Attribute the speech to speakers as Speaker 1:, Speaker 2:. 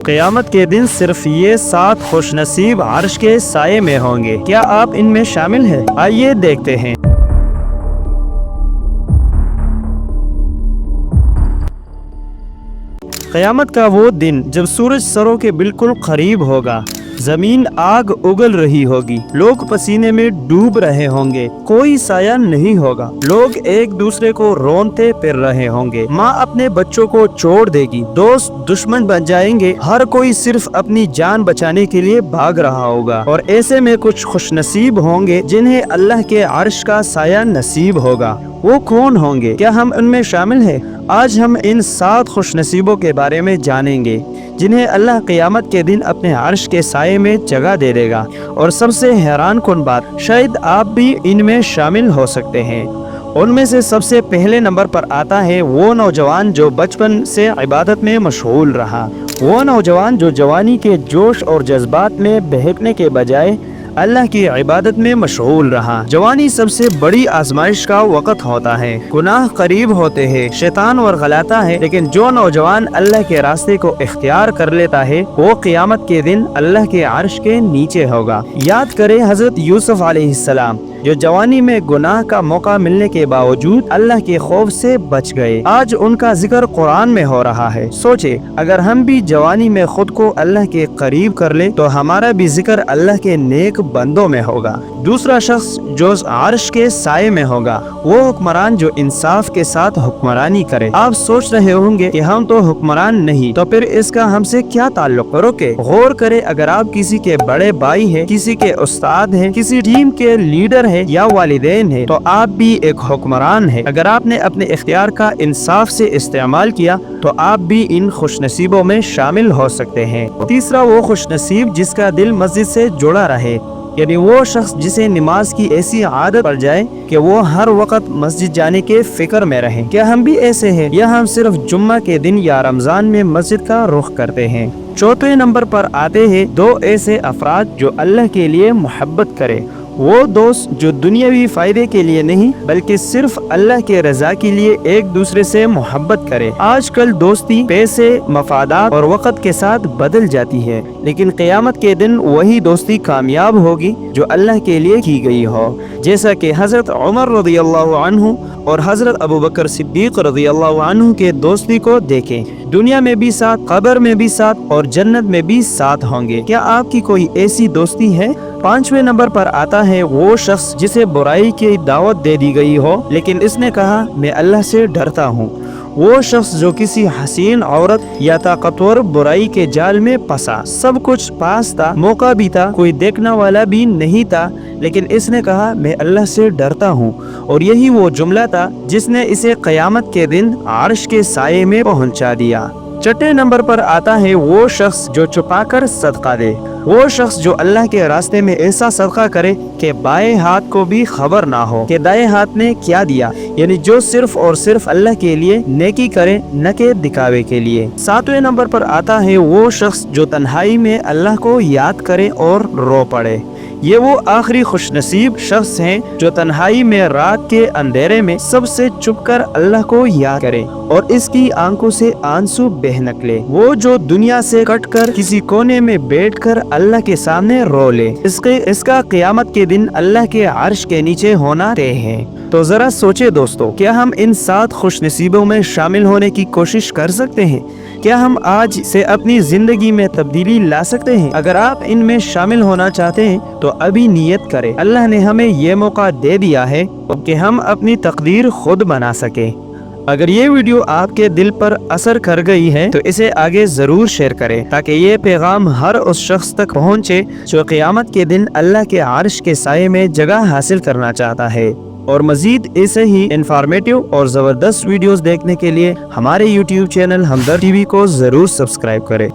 Speaker 1: قیامت کے دن صرف یہ 7 خوش نصیب عرش کے سائے میں ہوں گے۔ کیا آپ ان میں شامل ہیں؟ آئیے دیکھتے ہیں۔ قیامت کا وہ دن جب سورج سروں کے بالکل قریب ہوگا، زمین آگ اگل رہی ہوگی، لوگ پسینے میں ڈوب رہے ہوں گے، کوئی سایہ نہیں ہوگا، لوگ ایک دوسرے کو رونتے پھر رہے ہوں گے، ماں اپنے بچوں کو چھوڑ دے گی، دوست دشمن بن جائیں گے، ہر کوئی صرف اپنی جان بچانے کے لیے بھاگ رہا ہوگا، اور ایسے میں کچھ خوش نصیب ہوں گے جنہیں اللہ کے عرش کا سایہ نصیب ہوگا۔ وہ کون ہوں گے؟ کیا ہم ان میں شامل ہیں؟ آج ہم ان 7 خوش نصیبوں کے بارے میں جانیں گے جنہیں اللہ قیامت کے دن اپنے عرش کے سائے میں جگہ دے دے گا، اور سب سے حیران کن بات، شاید آپ بھی ان میں شامل ہو سکتے ہیں۔ ان میں سے سب سے پہلے نمبر پر آتا ہے وہ نوجوان جو بچپن سے عبادت میں مشغول رہا، وہ نوجوان جو جوانی کے جوش اور جذبات میں بہکنے کے بجائے اللہ کی عبادت میں مشغول رہا۔ جوانی سب سے بڑی آزمائش کا وقت ہوتا ہے، گناہ قریب ہوتے ہیں، شیطان ورغلاتا ہے، لیکن جو نوجوان اللہ کے راستے کو اختیار کر لیتا ہے وہ قیامت کے دن اللہ کے عرش کے نیچے ہوگا۔ یاد کریں حضرت یوسف علیہ السلام جو جوانی میں گناہ کا موقع ملنے کے باوجود اللہ کے خوف سے بچ گئے، آج ان کا ذکر قرآن میں ہو رہا ہے۔ سوچے اگر ہم بھی جوانی میں خود کو اللہ کے قریب کر لیں تو ہمارا بھی ذکر اللہ کے نیک بندوں میں ہوگا۔ دوسرا شخص جو عرش کے سائے میں ہوگا وہ حکمران جو انصاف کے ساتھ حکمرانی کرے۔ آپ سوچ رہے ہوں گے کہ ہم تو حکمران نہیں، تو پھر اس کا ہم سے کیا تعلق؟ روکے، غور کرے، اگر آپ کسی کے بڑے بھائی ہیں، کسی کے استاد ہیں، کسی ٹیم کے لیڈر ہیں یا والدین ہیں تو آپ بھی ایک حکمران ہیں۔ اگر آپ نے اپنے اختیار کا انصاف سے استعمال کیا تو آپ بھی ان خوش نصیبوں میں شامل ہو سکتے ہیں۔ تیسرا وہ خوش نصیب جس کا دل مسجد سے جڑا رہے، یعنی وہ شخص جسے نماز کی ایسی عادت پڑ جائے کہ وہ ہر وقت مسجد جانے کے فکر میں رہے۔ کیا ہم بھی ایسے ہیں یا ہم صرف جمعہ کے دن یا رمضان میں مسجد کا رخ کرتے ہیں؟ چوتھے نمبر پر آتے ہیں 2 ایسے افراد جو اللہ کے لیے محبت کرے۔ وہ دوست جو دنیاوی فائدے کے لیے نہیں بلکہ صرف اللہ کے رضا کے لیے ایک دوسرے سے محبت کرے۔ آج کل دوستی پیسے، مفادات اور وقت کے ساتھ بدل جاتی ہے، لیکن قیامت کے دن وہی دوستی کامیاب ہوگی جو اللہ کے لیے کی گئی ہو، جیسا کہ حضرت عمر رضی اللہ عنہ اور حضرت ابوبکر صدیق رضی اللہ عنہ کے دوستی کو دیکھیں۔ دنیا میں بھی ساتھ، قبر میں بھی ساتھ اور جنت میں بھی ساتھ ہوں گے۔ کیا آپ کی کوئی ایسی دوستی ہے؟ 5ویں نمبر پر آتا ہے وہ شخص جسے برائی کی دعوت دے دی گئی ہو لیکن اس نے کہا میں اللہ سے ڈرتا ہوں۔ وہ شخص جو کسی حسین عورت یا طاقتور برائی کے جال میں پھنسا، سب کچھ پاس تھا، موقع بھی تھا، کوئی دیکھنے والا بھی نہیں تھا، لیکن اس نے کہا میں اللہ سے ڈرتا ہوں، اور یہی وہ جملہ تھا جس نے اسے قیامت کے دن عرش کے سائے میں پہنچا دیا۔ 6 نمبر پر آتا ہے وہ شخص جو چھپا کر صدقہ دے۔ وہ شخص جو اللہ کے راستے میں ایسا صدقہ کرے کہ بائیں ہاتھ کو بھی خبر نہ ہو کہ دائیں ہاتھ نے کیا دیا، یعنی جو صرف اور صرف اللہ کے لیے نیکی کرے، نہ کہ دکھاوے کے لیے۔ 7ویں نمبر پر آتا ہے وہ شخص جو تنہائی میں اللہ کو یاد کرے اور رو پڑے۔ یہ وہ آخری خوش نصیب شخص ہیں جو تنہائی میں رات کے اندھیرے میں سب سے چھپ کر اللہ کو یاد کرے اور اس کی آنکھوں سے آنسو بہہ نکلے۔ وہ جو دنیا سے کٹ کر کسی کونے میں بیٹھ کر اللہ کے سامنے رو لے۔ اس کا قیامت کے دن اللہ کے عرش کے نیچے ہونا طے ہے۔ تو ذرا سوچے دوستو، کیا ہم ان 7 خوش نصیبوں میں شامل ہونے کی کوشش کر سکتے ہیں؟ کیا ہم آج سے اپنی زندگی میں تبدیلی لا سکتے ہیں؟ اگر آپ ان میں شامل ہونا چاہتے ہیں تو ابھی نیت کریں۔ اللہ نے ہمیں یہ موقع دے دیا ہے کہ ہم اپنی تقدیر خود بنا سکیں۔ اگر یہ ویڈیو آپ کے دل پر اثر کر گئی ہے تو اسے آگے ضرور شیئر کریں تاکہ یہ پیغام ہر اس شخص تک پہنچے جو قیامت کے دن اللہ کے عرش کے سائے میں جگہ حاصل کرنا چاہتا ہے۔ اور مزید ایسے ہی انفارمیٹیو اور زبردست ویڈیوز دیکھنے کے لیے ہمارے YouTube چینل ہمدرد ٹی وی کو ضرور سبسکرائب کریں۔